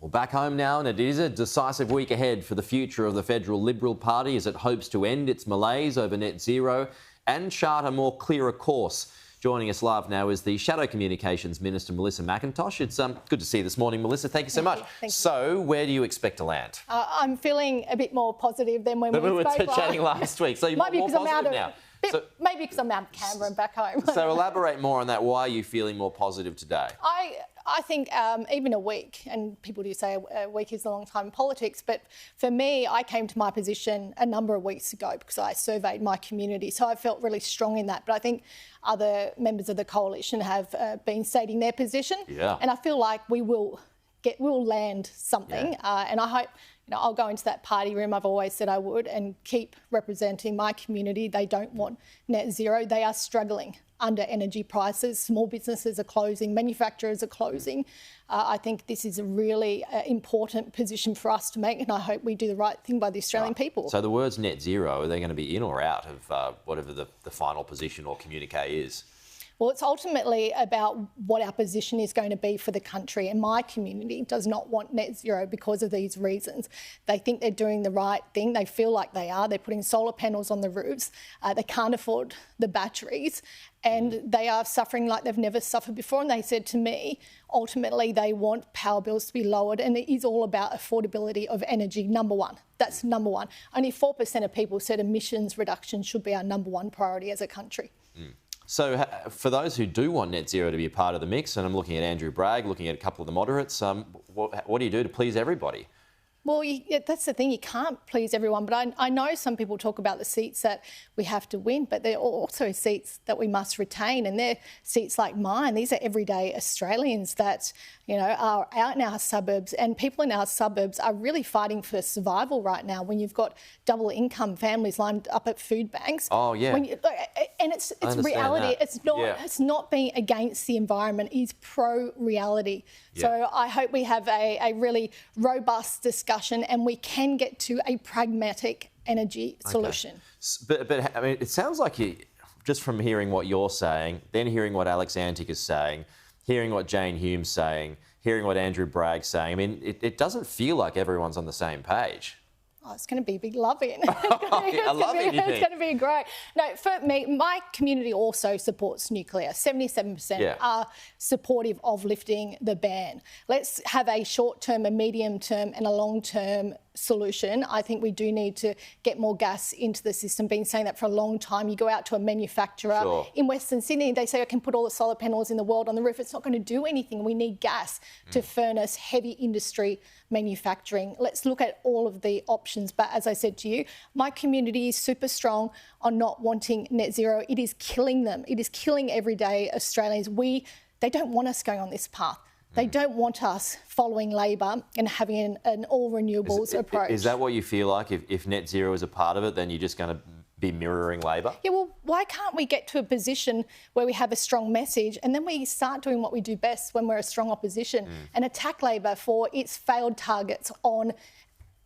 Well, back home now, and it is a decisive week ahead for the future of the federal Liberal Party as it hopes to end its malaise over net zero and chart a more clearer course. Joining us live now is the Shadow Communications Minister, Melissa McIntosh. It's good to see you this morning, Melissa. Thank you so much. Thank you. So, where do you expect to land? I'm feeling a bit more positive than when we were spoke chatting last week. So you're Might be more because positive now. Maybe because I'm out of Canberra and back home. So elaborate more on that. Why are you feeling more positive today? I think even a week, and people do say a week is a long time in politics, but for me, I came to my position a number of weeks ago because I surveyed my community, so I felt really strong in that. But I think other members of the coalition have been stating their position, and I feel like we'll land something, and I hope. I'll go into that party room I've always said I would and keep representing my community. They don't want net zero. They are struggling under energy prices. Small businesses are closing. Manufacturers are closing. I think this is a really important position for us to make, and I hope we do the right thing by the Australian people. So the words net zero, are they going to be in or out of whatever the final position or communique is? Well, it's ultimately about what our position is going to be for the country, and my community does not want net zero because of these reasons. They think they're doing the right thing. They feel like they are. They're putting solar panels on the roofs. They can't afford the batteries, and they are suffering like they've never suffered before. And they said to me, ultimately, they want power bills to be lowered, and it is all about affordability of energy, number one. That's number one. Only 4% of people said emissions reduction should be our number one priority as a country. So for those who do want net zero to be a part of the mix, and I'm looking at Andrew Bragg, looking at a couple of the moderates, what do you do to please everybody? Well, that's the thing, you can't please everyone, but I know some people talk about the seats that we have to win, but they're also seats that we must retain, and they're seats like mine. These are everyday Australians that, are out in our suburbs, and people in our suburbs are really fighting for survival right now when you've got double income families lined up at food banks. Oh, yeah. And it's reality. That. It's not being against the environment, it's pro-reality. Yeah. So I hope we have a really robust discussion and we can get to a pragmatic energy solution. But I mean, it sounds like just from hearing what you're saying, then hearing what Alex Antic is saying, hearing what Jane Hume's saying, hearing what Andrew Bragg's saying, I mean, it doesn't feel like everyone's on the same page. Oh, it's going to be a big loving. It's going to be great. No, for me, my community also supports nuclear. 77% are supportive of lifting the ban. Let's have a short-term, a medium-term and a long-term solution. I think we do need to get more gas into the system. Been saying that for a long time. You go out to a manufacturer in Western Sydney, they say I can put all the solar panels in the world on the roof. It's not going to do anything. We need gas to furnace heavy industry manufacturing. Let's look at all of the options. But as I said to you, my community is super strong on not wanting net zero. It is killing them. It is killing everyday Australians. They don't want us going on this path. They don't want us following Labor and having an all-renewables approach. Is that what you feel like? If net zero is a part of it, then you're just going to be mirroring Labor? Yeah, well, why can't we get to a position where we have a strong message and then we start doing what we do best when we're a strong opposition and attack Labor for its failed targets on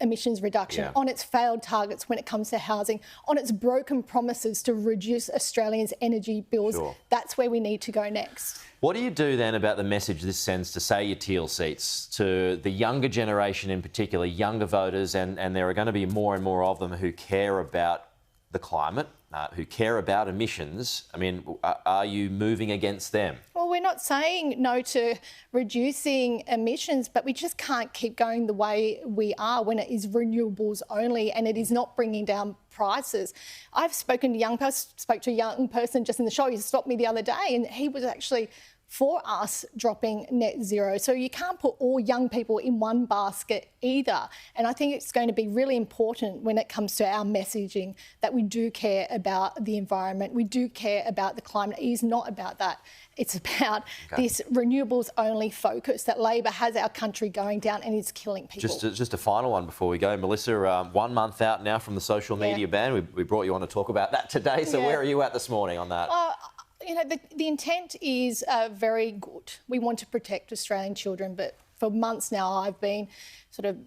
emissions reduction, on its failed targets when it comes to housing, on its broken promises to reduce Australians' energy bills. That's where we need to go next. What do you do then about the message this sends to, say, your Teal seats, to the younger generation in particular, younger voters, and there are going to be more and more of them who care about the climate, who care about emissions? I mean, are you moving against them? Well, we're not saying no to reducing emissions, but we just can't keep going the way we are when it is renewables only and it is not bringing down prices. I've spoken to spoke to a young person just in the show. He stopped me the other day and he was actually for us dropping net zero. So you can't put all young people in one basket either. And I think it's going to be really important when it comes to our messaging that we do care about the environment. We do care about the climate. It is not about that. It's about this renewables only focus that Labor has our country going down and is killing people. Just a final one before we go. Melissa, 1 month out now from the social media ban. We brought you on to talk about that today. So where are you at this morning on that? The intent is very good. We want to protect Australian children, but for months now I've been sort of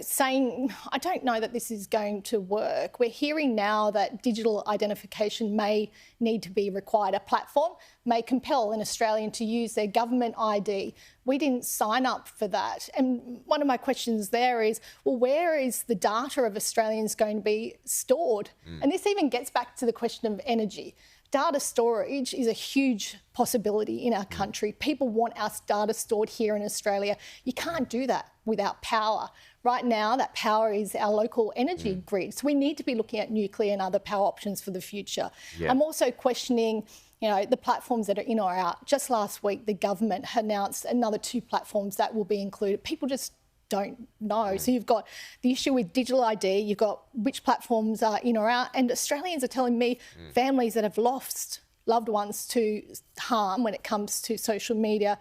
saying, I don't know that this is going to work. We're hearing now that digital identification may need to be required. A platform may compel an Australian to use their government ID. We didn't sign up for that. And one of my questions there is, well, where is the data of Australians going to be stored? And this even gets back to the question of energy. Data storage is a huge possibility in our country. People want our data stored here in Australia. You can't do that without power. Right now, that power is our local energy grid. So we need to be looking at nuclear and other power options for the future. Yeah. I'm also questioning, the platforms that are in or out. Just last week, the government announced another 2 platforms that will be included. People just don't know. So you've got the issue with digital ID, you've got which platforms are in or out, and Australians are telling me families that have lost loved ones to harm when it comes to social media,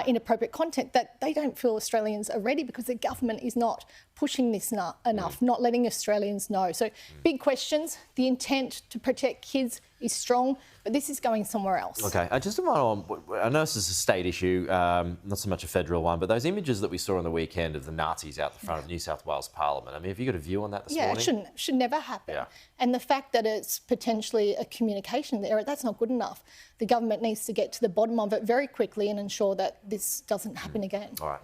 inappropriate content, that they don't feel Australians are ready because the government is not pushing this enough, not letting Australians know. So big questions. The intent to protect kids is strong, but this is going somewhere else. OK, I know this is a state issue, not so much a federal one, but those images that we saw on the weekend of the Nazis out the front of New South Wales Parliament, I mean, have you got a view on that this morning? It should never happen. Yeah. And the fact that it's potentially a communication error, that's not good enough. The government needs to get to the bottom of it very quickly and ensure that this doesn't happen again. All right.